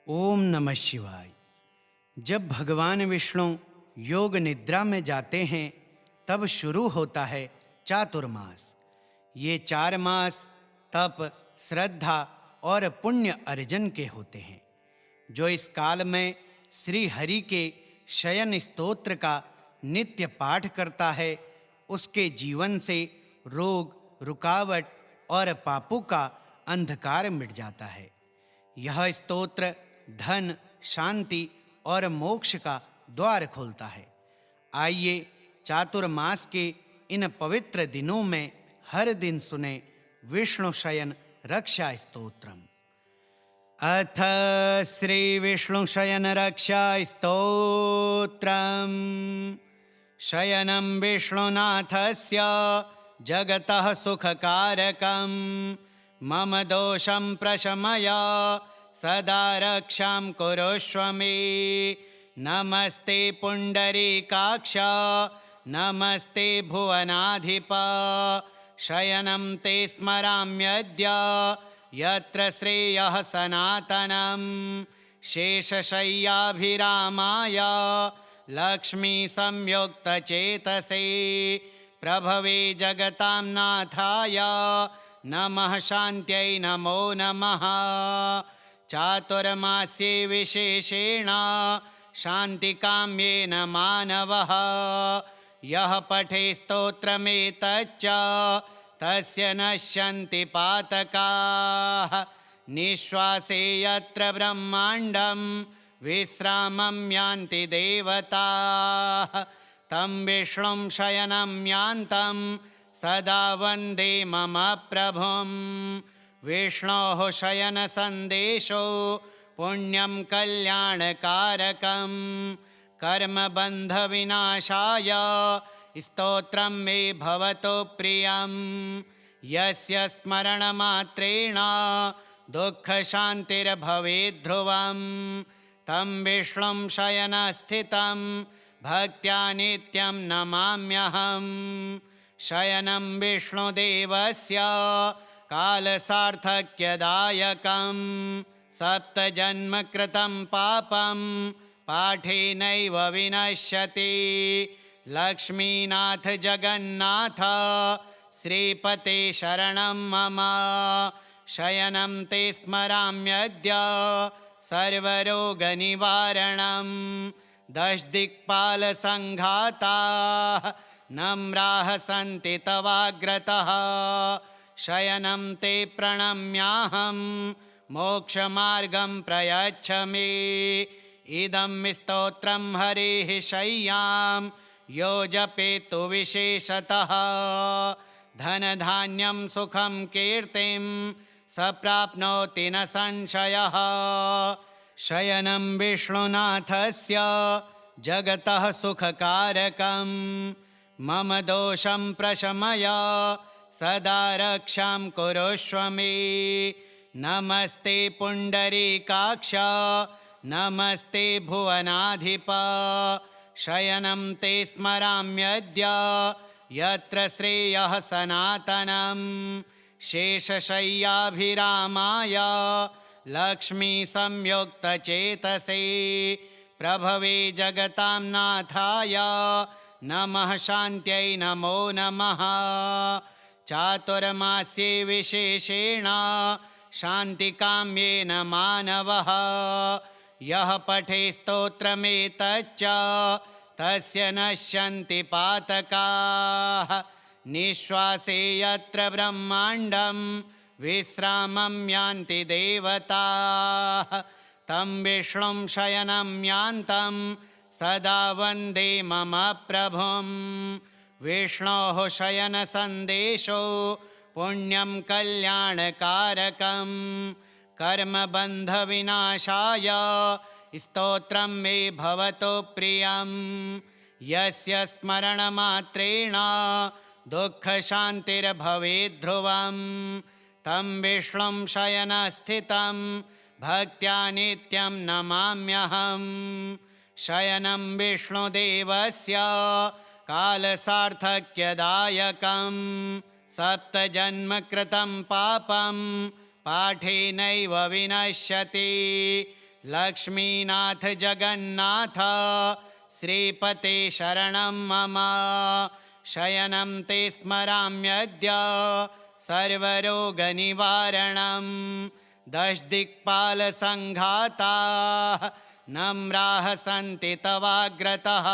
ओम नमः शिवाय। जब भगवान विष्णु योग निद्रा में जाते हैं तब शुरू होता है चातुर्मास। ये 4 मास तप, श्रद्धा और पुण्य अर्जन के होते हैं। जो इस काल में श्री हरि के शयन स्तोत्र का नित्य पाठ करता है, उसके जीवन से रोग, रुकावट और पापों का अंधकार मिट जाता है। यह स्तोत्र धन, शांति और मोक्ष का द्वार खोलता है। आइए चातुर्मास के इन पवित्र दिनों में हर दिन सुने विष्णु शयन रक्षा स्तोत्रम। अथ श्री विष्णु शयन रक्षा स्तोत्रम। शयनं विष्णुनाथस्य जगतः सुखकारकं मम दोषं प्रशमय सदा रक्षां कुरुष्व मे। नमस्ते पुंडरीकाक्ष, नमस्ते भुवनाधिप। शयनं ते स्मराम्यद्य यत्र श्रेयः सनातनं। शेषशय्याभिरामाय लक्ष्मी संयुक्तचेतसे प्रभवे जगतां नाथाय नमः शान्त्यै नमो नमः। चातुर्मास्ये विशेषेण शान्तिकाम्येन मानवः यः पठे स्तोत्रमेतच्च तस्य नश्यन्ति पातकाः। निःश्वासे यत्र ब्रह्माण्डं विश्रामं यान्ति देवताः। तं विष्णुं शयनं यान्तं सदा वन्दे मम प्रभुं। विष्णोः शयनसन्देशो पुण्यं कल्याणकारकं कर्मबन्धविनाशाय स्तोत्रं मे भवतु प्रियं। यस्य स्मरणमात्रेण दुःखशान्तिर्भवेत् ध्रुवं। तं विष्णुं शयनस्थितं भक्त्या नित्यं नमाम्यहं। शयनं विष्णुदेवस्य कालसार्थक्यदायकं सप्तजन्मकृतं पापं पाठेनैव विनश्यति। लक्ष्मीनाथ जगन्नाथ श्रीपते शरणं मम। शयनं ते स्मराम्यद्य सर्वरोगनिवारणं। दशदिक्पालसङ्घाताः नम्राः सन्ति तवाग्रतः। शयनं ते प्रणम्याहं मोक्षमार्गं प्रयच्छ मे। इदं स्तोत्रं हरेः शय्यां यो जपेतु विशेषतः धनधान्यं सुखं कीर्तिं स प्राप्नोति न संशयः। शयनं विष्णुनाथस्य जगतः सुखकारकं मम दोषं प्रशमय सदा रक्षां कुरुष्व मे। नमस्ते पुंडरीकाक्ष, नमस्ते भुवनाधिप। शयनं ते स्मराम्यद्य यत्र श्रेयः सनातनं। शेषशय्याभिरामाय लक्ष्मी संयुक्तचेतसे प्रभवे जगतां नाथाय नमः शान्त्यै नमो नमः। चातुर्मास्ये विशेषेण शान्तिकाम्येन मानवः यः पठे स्तोत्रमेतच्च तस्य नश्यन्ति पातकाः। निःश्वासे यत्र ब्रह्माण्डं विश्रामं यान्ति देवताः। तं विष्णुं शयनं यान्तं सदा वन्दे मम प्रभुं। विष्णोः शयनसन्देशो पुण्यं कल्याणकारकं कर्मबन्धविनाशाय स्तोत्रं मे भवतु प्रियं। यस्य स्मरणमात्रेण दुःखशान्तिर्भवेत् ध्रुवं। तं विष्णुं शयनस्थितं भक्त्या नित्यं नमाम्यहं। शयनं विष्णुदेवस्य कालसार्थक्यदायकं सप्तजन्मकृतं पापं पाठेनैव विनश्यति। लक्ष्मीनाथ जगन्नाथ श्रीपते शरणं मम। शयनं ते स्मराम्यद्य सर्वरोगनिवारणं। दशदिक्पालसङ्घाताः नम्राः सन्ति तवाग्रतः।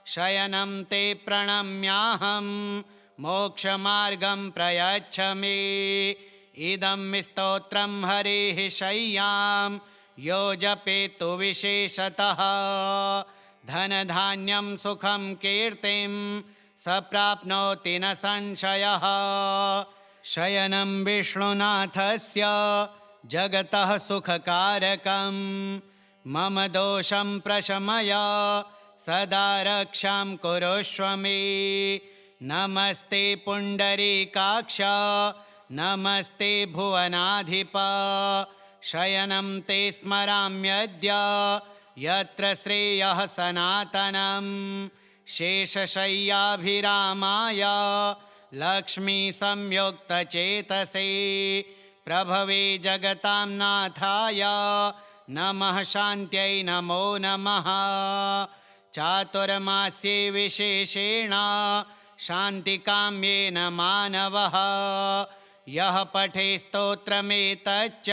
शयनं ते प्रणम्याहं मोक्षमार्गं प्रयच्छ मे। इदं स्तोत्रं हरेः शय्यां यो जपेतु विशेषतः। धनधान्यं सुखं कीर्तिं स प्राप्नोति न संशयः। शयनं विष्णुनाथस्य जगतः सुखकारकं। मम दोषं प्रशमय सदा रक्षां कुरुष्व मे। नमस्ते पुण्डरीकाक्ष नमस्ते भुवनाधिप। शयनं ते स्मराम्यद्य यत्र श्रेयः सनातनं। शेषशय्याभिरामाय लक्ष्मीसंयुक्तचेतसे। प्रभवे जगतां नाथाय नमः शान्त्यै नमो नमः। चातुर्मास्ये विशेषेण शान्तिकाम्येन मानवः। यः पठे स्तोत्रमेतच्च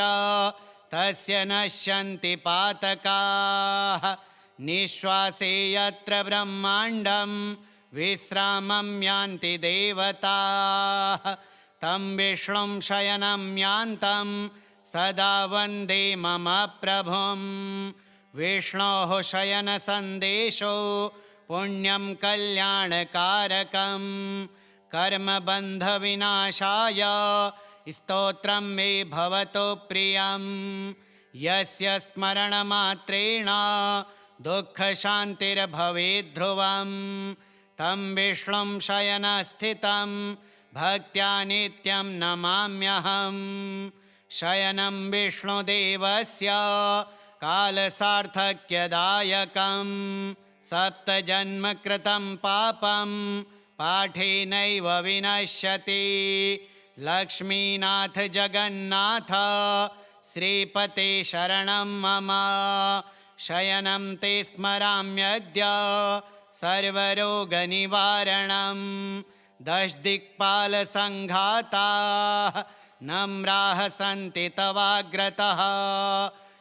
तस्य नश्यन्ति पातकाः। निःश्वासे यत्र ब्रह्माण्डं विश्रामं यान्ति देवताः। तं विष्णुं शयनं यान्तं सदा वन्दे मम प्रभुं। विष्णोः शयनसन्देशो पुण्यं कल्याणकारकं। कर्मबन्धविनाशाय स्तोत्रं मे भवतु प्रियं। यस्य स्मरणमात्रेण दुःखशान्तिर्भवेद्ध्रुवं। तं विष्णुं शयनस्थितं भक्त्या नित्यं नमाम्यहम्। शयनं विष्णुदेवस्य कालसार्थक्यदायकं। सप्तजन्मकृतं पापं पाठेनैव विनश्यति। लक्ष्मीनाथ जगन्नाथ श्रीपते शरणं मम। शयनं ते स्मराम्यद्य सर्वरोगनिवारणं। दशदिक्पालसङ्घाताः नम्राः सन्ति तवाग्रतः।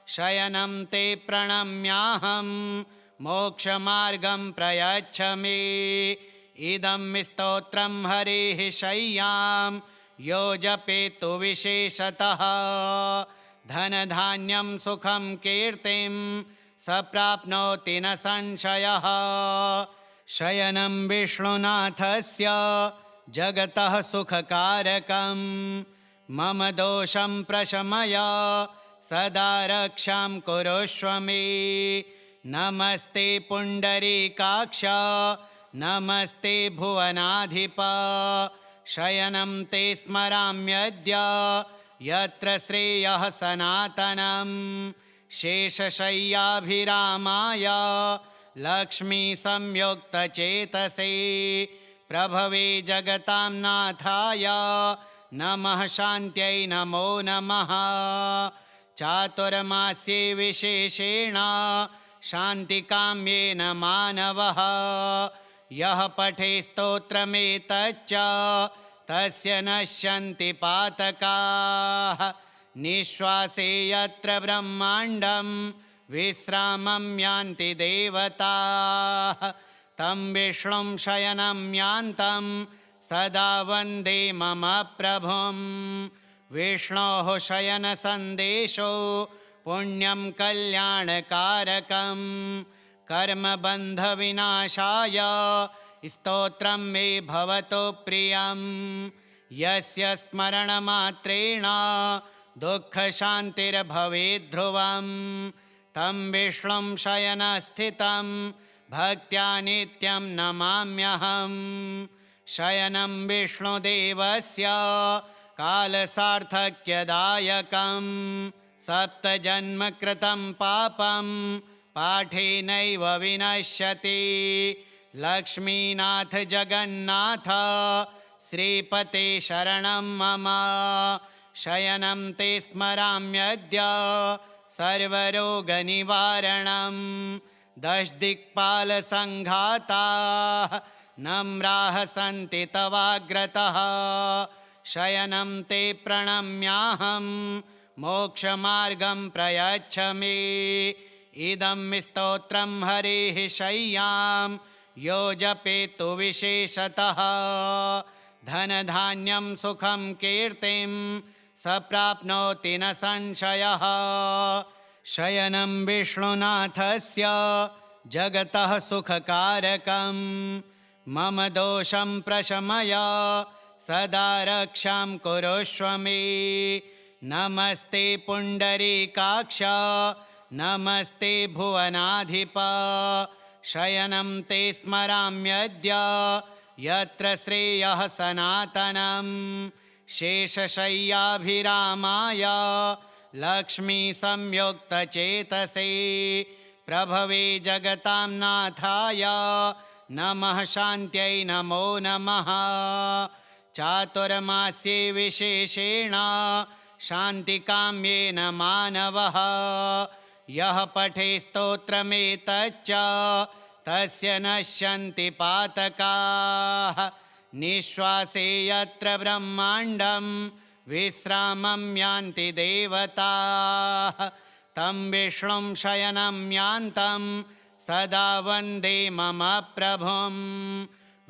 शयनं ते प्रणम्याहं मोक्षमार्गं प्रयच्छ मे। इदं स्तोत्रं हरेः शय्यां यो जपेतु विशेषतः। धनधान्यं सुखं कीर्तिं स प्राप्नोति न संशयः। शयनं विष्णुनाथस्य जगतः सुखकारकं। मम दोषं प्रशमय सदा रक्षां कुरुष्व मे। नमस्ते पुण्डरीकाक्ष नमस्ते भुवनाधिप। शयनं ते स्मराम्यद्य यत्र श्रेयः सनातनं। शेषशय्याभिरामाय लक्ष्मीसंयुक्तचेतसे। प्रभवे जगतां नाथाय नमः शान्त्यै नमो नमः। चातुर्मास्ये विशेषेण शान्तिकाम्येन मानवः। यः पठे स्तोत्रमेतच्च तस्य नश्यन्ति पातकाः। निःश्वासे यत्र ब्रह्माण्डं विश्रामं यान्ति देवताः। तं विष्णुं शयनं यान्तं सदा वन्दे मम प्रभुं। विष्णोः शयनसन्देशो पुण्यं कल्याणकारकं। कर्मबन्धविनाशाय स्तोत्रं मे भवतु प्रियं। यस्य स्मरणमात्रेण दुःखशान्तिर्भवेद्ध्रुवं। तं विष्णुं शयनस्थितं भक्त्या नित्यं नमाम्यहम्। शयनं विष्णुदेवस्य कालसार्थक्यदायकं। सप्तजन्मकृतं पापं पाठेनैव विनश्यति। लक्ष्मीनाथ जगन्नाथ श्रीपते शरणं मम। शयनं ते स्मराम्यद्य सर्वरोगनिवारणं दशदिक्पालसङ्घाताः नम्राः सन्ति तवाग्रतः शयनं ते प्रणम्याहं मोक्षमार्गं प्रयच्छ मे इदं स्तोत्रं हरेः शय्यां यो जपेतु विशेषतः धनधान्यं सुखं कीर्तिं स प्राप्नोति न संशयः शयनं विष्णुनाथस्य जगतः सुखकारकं मम दोषं प्रशमय सदा रक्षां कुरुष्व मे नमस्ते पुण्डरीकाक्ष नमस्ते भुवनाधिप शयनं ते स्मराम्यद्य यत्र श्रेयः सनातनं शेषशय्याभिरामाय लक्ष्मीसंयुक्तचेतसे प्रभवे जगतां नाथाय नमः शान्त्यै नमो नमः चातुर्मास्ये विशेषेण शान्तिकाम्येन मानवः यः पठे स्तोत्रमेतच्च तस्य नश्यन्ति पातकाः निःश्वासे यत्र ब्रह्माण्डं विश्रामं यान्ति देवताः तं विष्णुं शयनं यान्तं सदा वन्दे मम प्रभुं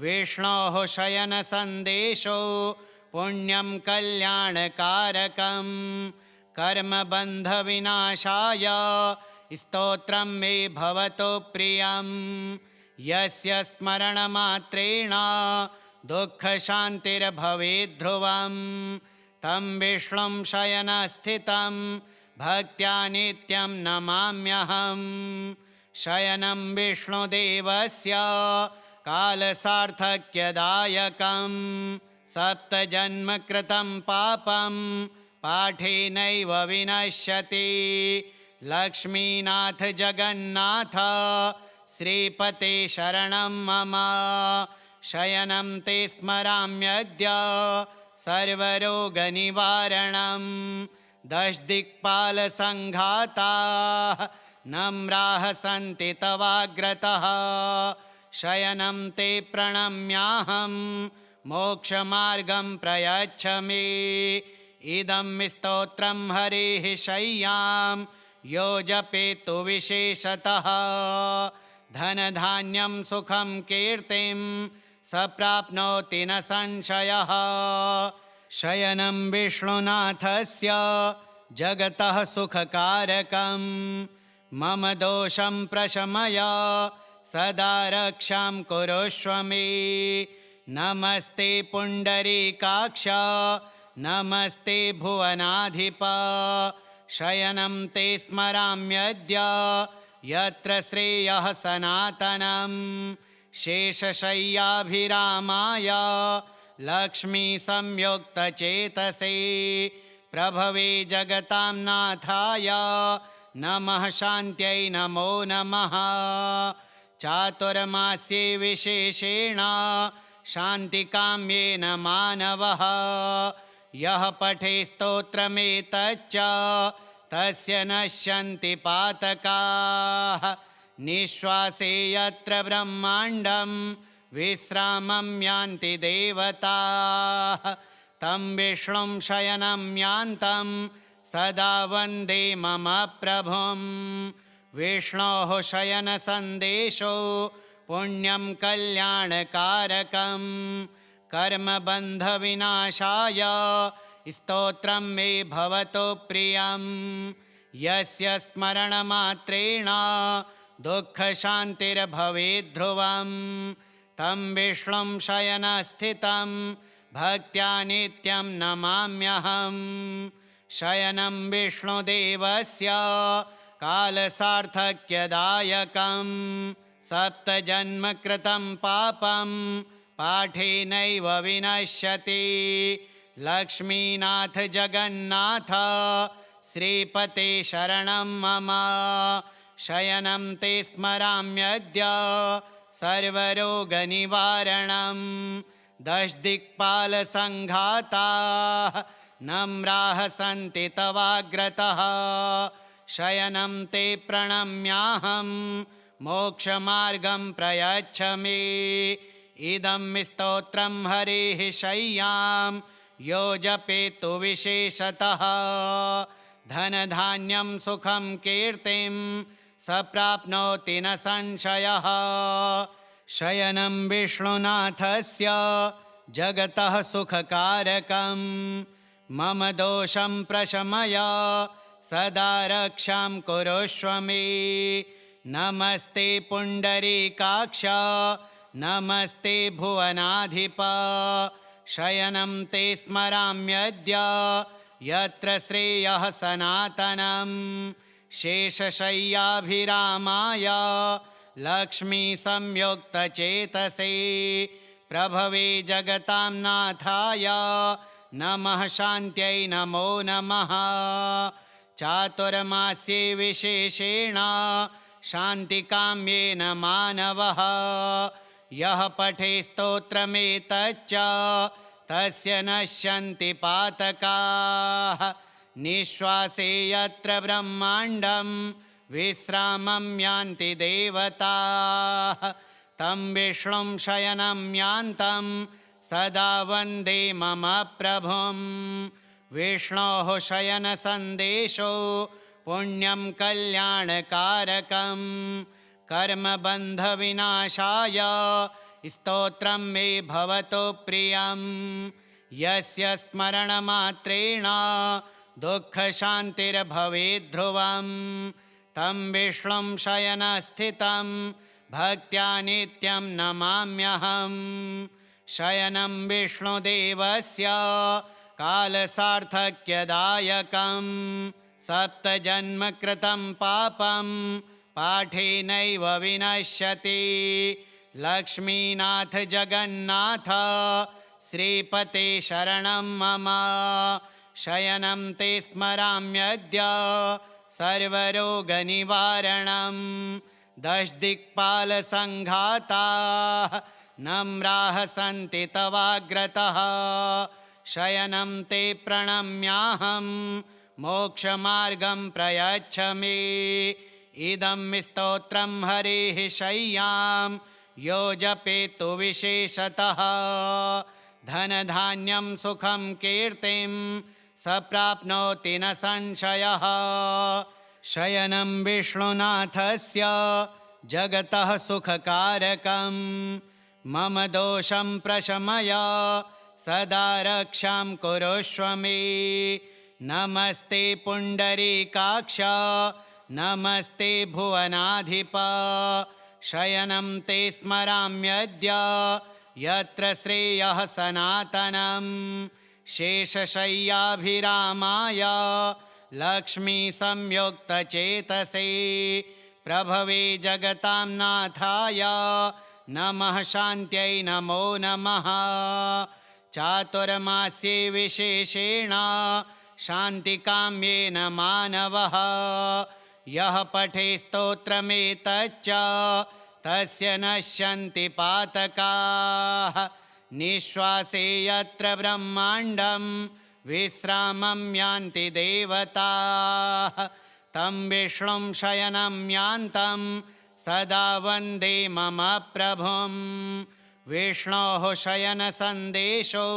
विष्णोः शयनसन्देशो पुण्यं कल्याणकारकं कर्मबन्धविनाशाय स्तोत्रं मे भवतु प्रियं यस्य स्मरणमात्रेण दुःखशान्तिर्भवेत् ध्रुवं तं विष्णुं शयनस्थितं भक्त्या नित्यं नमाम्यहं शयनं विष्णुदेवस्य कालसार्थक्यदायकं सप्तजन्मकृतं पापं पाठेनैव विनश्यति लक्ष्मीनाथ जगन्नाथ श्रीपते शरणं मम शयनं ते स्मराम्यद्य सर्वरोगनिवारणं दशदिक्पालसङ्घाताः नम्राः सन्ति तवाग्रतः शयनं ते प्रणम्याहं मोक्षमार्गं प्रयच्छ मे इदं स्तोत्रं हरेः शय्यां यो जपेतु विशेषतः धनधान्यं सुखं कीर्तिं स प्राप्नोति न संशयः शयनं विष्णुनाथस्य जगतः सुखकारकं मम दोषं प्रशमय सदा रक्षां कुरुष्व मे नमस्ते पुण्डरीकाक्ष नमस्ते भुवनाधिप शयनं ते स्मराम्यद्य यत्र श्रेयः सनातनं शेषशय्याभिरामाय लक्ष्मीसंयुक्तचेतसे प्रभवे जगतां नाथाय नमः शान्त्यै नमो नमः चातुर्मास्ये विशेषेण शान्तिकाम्येन मानवः यः पठे स्तोत्रमेतच्च तस्य नश्यन्ति पातकाः निःश्वासे यत्र ब्रह्माण्डं विश्रामं यान्ति देवताः तं विष्णुं शयनं यान्तं सदा वन्दे मम प्रभुं विष्णोः शयनसन्देशो पुण्यं कल्याणकारकं कर्मबन्धविनाशाय स्तोत्रं मे भवतु प्रियं यस्य स्मरणमात्रेण दुःखशान्तिर्भवेत् ध्रुवं तं विष्णुं शयनस्थितं भक्त्या नित्यं नमाम्यहं शयनं विष्णुदेवस्य कालसार्थक्यदायकं सप्तजन्मकृतं पापं पाठेनैव विनश्यति लक्ष्मीनाथ जगन्नाथ श्रीपते शरणं मम शयनं ते स्मराम्यद्य सर्वरोगनिवारणं दशदिक्पालसङ्घाताः नम्राः सन्ति तवाग्रतः शयनं ते प्रणम्याहं मोक्षमार्गं प्रयच्छ मे। इदं स्तोत्रं हरेः शय्यां यो जपेतु विशेषतः धनधान्यं सुखं कीर्तिं स प्राप्नोति न संशयः। शयनं विष्णुनाथस्य जगतः सुखकारकं मम दोषं प्रशमय सदा रक्षां कुरुष्व मे। नमस्ते पुण्डरीकाक्ष नमस्ते भुवनाधिप शयनं ते स्मराम्यद्य यत्र श्रेयः सनातनं। शेषशय्याभिरामाय लक्ष्मी संयुक्तचेतसे प्रभवे जगतां नाथाय नमः शान्त्यै नमो नमः। चातुर्मास्ये विशेषेण शान्तिकाम्येन मानवः यः पठे स्तोत्रमेतच्च तस्य नश्यन्ति पातकाः। निःश्वासे यत्र ब्रह्माण्डं विश्रामं यान्ति देवताः तं विष्णुं शयनं यान्तं सदा वन्दे मम प्रभुं। विष्णोः शयनसन्देशो पुण्यं कल्याणकारकं कर्मबन्धविनाशाय स्तोत्रं मे भवतु प्रियं। यस्य स्मरणमात्रेण दुःखशान्तिर्भवेत् ध्रुवं तं विष्णुं शयनस्थितं भक्त्या नित्यं नमाम्यहम्। शयनं विष्णुदेवस्य कालसार्थक्यदायकं सप्तजन्मकृतं पापं पाठेनैव विनश्यति। लक्ष्मीनाथ जगन्नाथ श्रीपते शरणं मम शयनं ते स्मराम्यद्य सर्वरोगनिवारणं। दशदिक्पालसङ्घाताः नम्राः सन्ति तवाग्रतः शयनं ते प्रणम्याहं मोक्षमार्गं प्रयच्छ मे। इदं स्तोत्रं हरेः शय्यां यो जपेतु विशेषतः धनधान्यं सुखं कीर्तिं स प्राप्नोति न संशयः। शयनं विष्णुनाथस्य जगतः सुखकारकं मम दोषं प्रशमय सदा रक्षां कुरुष्व मे। नमस्ते पुण्डरीकाक्ष नमस्ते भुवनाधिप शयनं ते स्मराम्यद्य यत्र श्रेयः सनातनं। शेषशय्याभिरामाय लक्ष्मी संयुक्तचेतसे प्रभवे जगतां नाथाय नमः शान्त्यै नमो नमः। चातुर्मास्ये विशेषेण शान्तिकाम्येन मानवः यः पठे स्तोत्रमेतच्च तस्य नश्यन्ति पातकाः। निःश्वासे यत्र ब्रह्माण्डं विश्रामं यान्ति देवताः तं विष्णुं शयनं यान्तं सदा वन्दे मम प्रभुं। विष्णोः शयनसन्देशो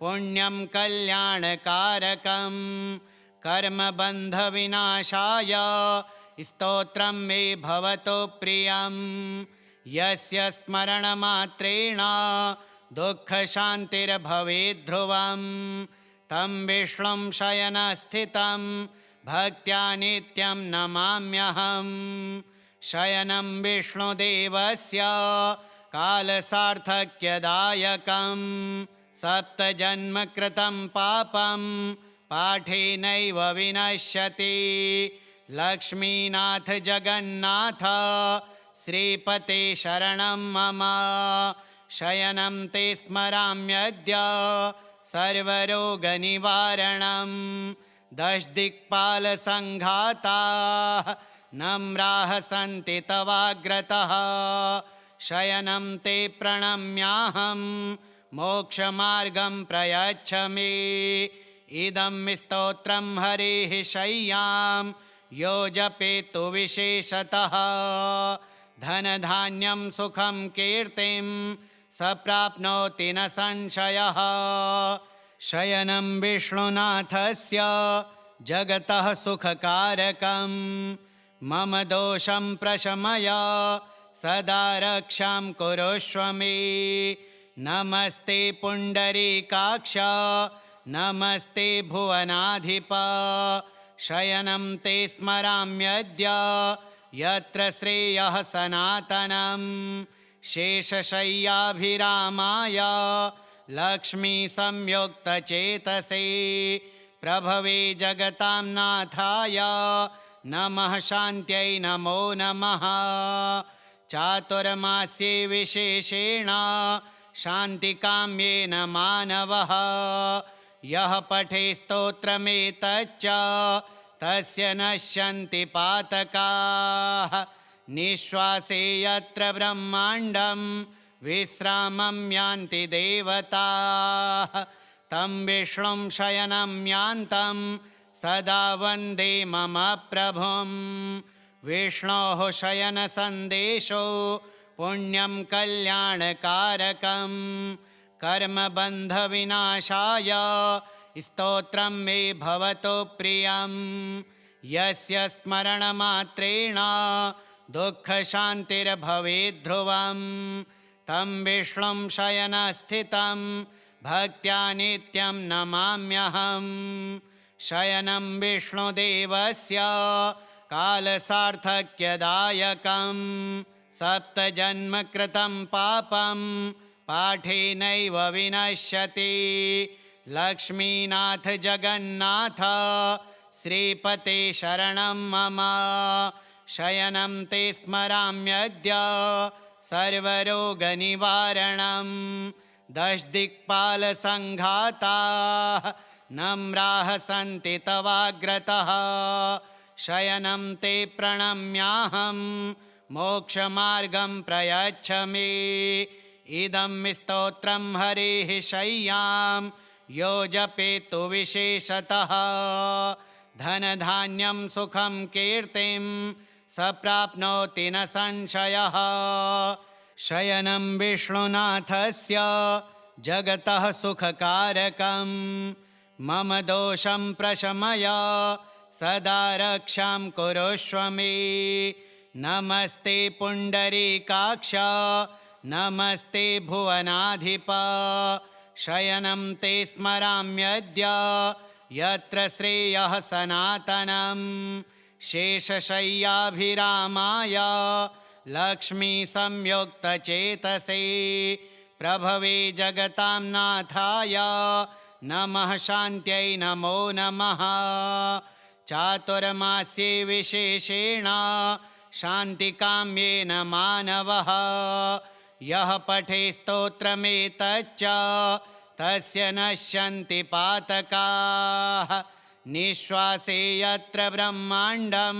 पुण्यं कल्याणकारकं कर्मबन्धविनाशाय स्तोत्रं मे भवतु प्रियं। यस्य स्मरणमात्रेण दुःखशान्तिर्भवेत् ध्रुवं तं विष्णुं शयनस्थितं भक्त्या नित्यं नमाम्यहम्। शयनं विष्णुदेवस्य कालसार्थक्यदायकं सप्तजन्मकृतं पापं पाठेनैव विनश्यति। लक्ष्मीनाथ जगन्नाथ श्रीपते शरणं मम शयनं ते स्मराम्यद्य सर्वरोगनिवारणं। दशदिक्पालसङ्घाताः नम्राः सन्ति तवाग्रतः शयनं ते प्रणम्याहं मोक्षमार्गं प्रयच्छ मे। इदं स्तोत्रं हरेः शय्यां यो जपेतु विशेषतः धनधान्यं सुखं कीर्तिं स प्राप्नोति न संशयः। शयनं विष्णुनाथस्य जगतः सुखकारकं मम दोषं प्रशमय सदा रक्षां कुरुष्व मे। नमस्ते पुण्डरीकाक्ष नमस्ते भुवनाधिप शयनं ते स्मराम्यद्य यत्र श्रेयः सनातनं। शेषशय्याभिरामाय लक्ष्मी संयुक्तचेतसे प्रभवे जगतां नाथाय नमः शान्त्यै नमो नमः। चातुर्मास्ये विशेषेण शान्तिकाम्येन मानवः यः पठे स्तोत्रमेतच्च तस्य नश्यन्ति पातकाः। निःश्वासे यत्र ब्रह्माण्डं विश्रामं यान्ति देवताः तं विष्णुं शयनं यान्तं सदा वन्दे मम प्रभुं। विष्णोः शयनसन्देशो पुण्यं कल्याणकारकं कर्मबन्धविनाशाय स्तोत्रं मे भवतु प्रियं। यस्य स्मरणमात्रेण दुःखशान्तिर्भवेत् ध्रुवं तं विष्णुं शयनस्थितं भक्त्या नित्यं नमाम्यहम्। शयनं विष्णुदेवस्य कालसार्थक्यदायकं सप्तजन्मकृतं पापं पाठेनैव विनश्यति। लक्ष्मीनाथ जगन्नाथ श्रीपते शरणं मम शयनं ते स्मराम्यद्य सर्वरोगनिवारणं। दशदिक्पालसङ्घाताः नम्राः सन्ति तवाग्रतः शयनं ते प्रणम्याहं मोक्षमार्गं प्रयच्छ मे। इदं स्तोत्रं हरेः शय्यां यो जपेतु विशेषतः धनधान्यं सुखं कीर्तिं स प्राप्नोति न संशयः। शयनं विष्णुनाथस्य जगतः सुखकारकं मम दोषं प्रशमय सदा रक्षां कुरुष्व मे। नमस्ते पुण्डरीकाक्ष नमस्ते भुवनाधिप शयनं ते स्मराम्यद्य यत्र श्रेयः सनातनं। शेषशय्याभिरामाय लक्ष्मी संयुक्तचेतसे प्रभवे जगतां नाथाय नमः शान्त्यै नमो नमः। चातुर्मास्ये विशेषेण शान्तिकाम्येन मानवः यः पठे स्तोत्रमेतच्च तस्य नश्यन्ति पातकाः। निःश्वासे यत्र ब्रह्माण्डं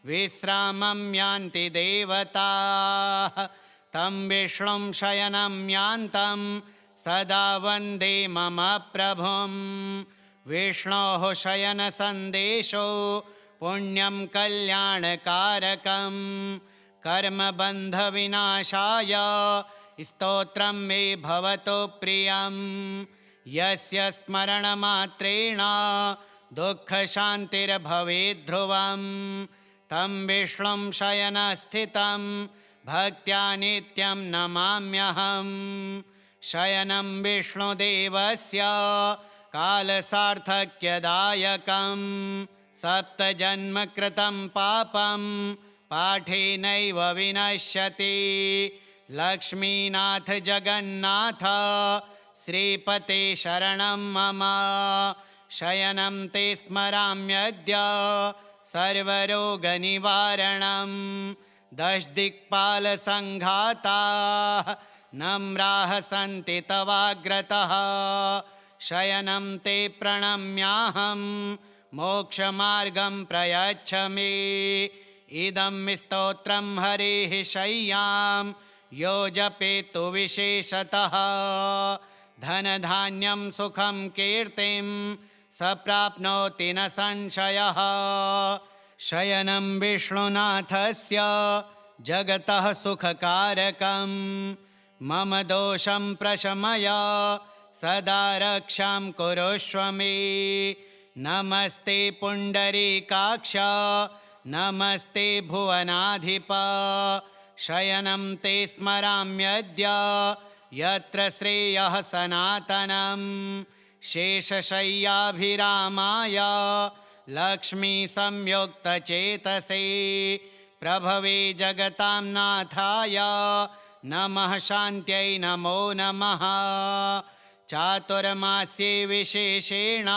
विश्रामं यान्ति देवताः तं विष्णुं शयनं यान्तं सदा वन्दे मम प्रभुं। विष्णोः शयनसन्देशो पुण्यं कल्याणकारकं कर्मबन्धविनाशाय स्तोत्रं मे भवतु प्रियं। यस्य स्मरणमात्रेण दुःखशान्तिर्भवेत् ध्रुवं तं विष्णुं शयनस्थितं भक्त्या नित्यं नमाम्यहम्। शयनं विष्णुदेवस्य कालसार्थक्यदायकं सप्तजन्मकृतं पापं पाठेनैव विनश्यति। लक्ष्मीनाथ जगन्नाथ श्रीपते शरणं मम शयनं ते स्मराम्यद्य सर्वरोगनिवारणं। दशदिक्पालसङ्घाताः नम्राः सन्ति तवाग्रतः शयनं ते प्रणम्याहं मोक्षमार्गं प्रयच्छ मे। इदं स्तोत्रं हरेः शय्यां यो जपेतु विशेषतः धनधान्यं सुखं कीर्तिं स प्राप्नोति न संशयः। शयनं विष्णुनाथस्य जगतः सुखकारकं मम दोषं प्रशमय सदा रक्षां कुरुष्व मे। नमस्ते पुण्डरीकाक्ष नमस्ते भुवनाधिप शयनं ते स्मराम्यद्य यत्र श्रेयः सनातनं। शेषशय्याभिरामाय लक्ष्मीसंयुक्तचेतसे प्रभवे जगतां नाथाय नमः शान्त्यै नमो नमः। चातुर्मास्ये विशेषेण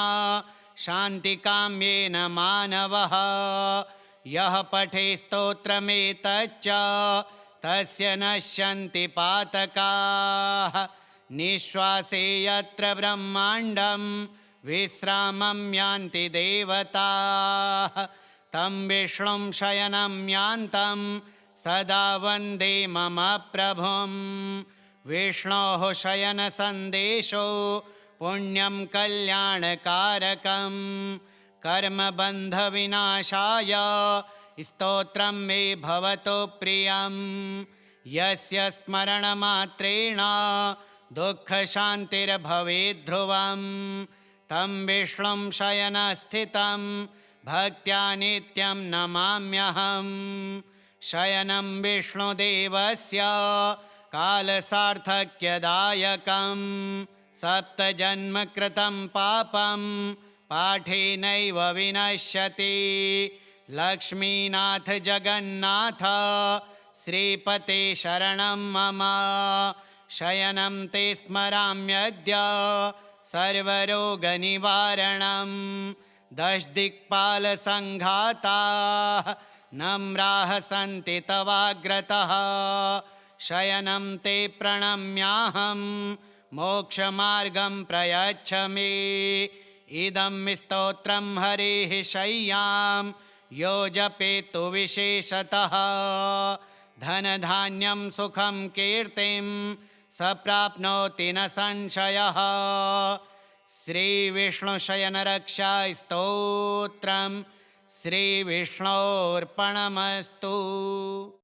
शान्तिकाम्येन मानवः यः पठे स्तोत्रमेतच्च तस्य नश्यन्ति पातकाः। निःश्वासे यत्र ब्रह्माण्डं विश्रामं यान्ति देवताः तं विष्णुं शयनं यान्तं सदा वन्दे मम प्रभुं। विष्णोः शयनसन्देशो पुण्यं कल्याणकारकं कर्मबन्धविनाशाय स्तोत्रं मे भवतु प्रियं। यस्य स्मरणमात्रेण दुःखशान्तिर्भवेत् ध्रुवं तं विष्णुं शयनस्थितं भक्त्या नित्यं नमाम्यहं। शयनं विष्णुदेवस्य कालसार्थक्यदायकं सप्तजन्मकृतं पापं पाठेनैव विनश्यति। लक्ष्मीनाथ जगन्नाथ श्रीपते शरणं मम शयनं ते स्मराम्यद्य सर्वरोगनिवारणं। दशदिक्पालसङ्घाताः नम्राः सन्ति तवाग्रतः शयनं ते प्रणम्याहं मोक्षमार्गं प्रयच्छ मे। इदं स्तोत्रं हरेः शय्यां यो जपेतु विशेषतः धनधान्यं सुखं कीर्तिं स प्राप्नोति न संशयः। श्रीविष्णुशयनरक्षा स्तोत्रं श्रीविष्णोर्पणमस्तु।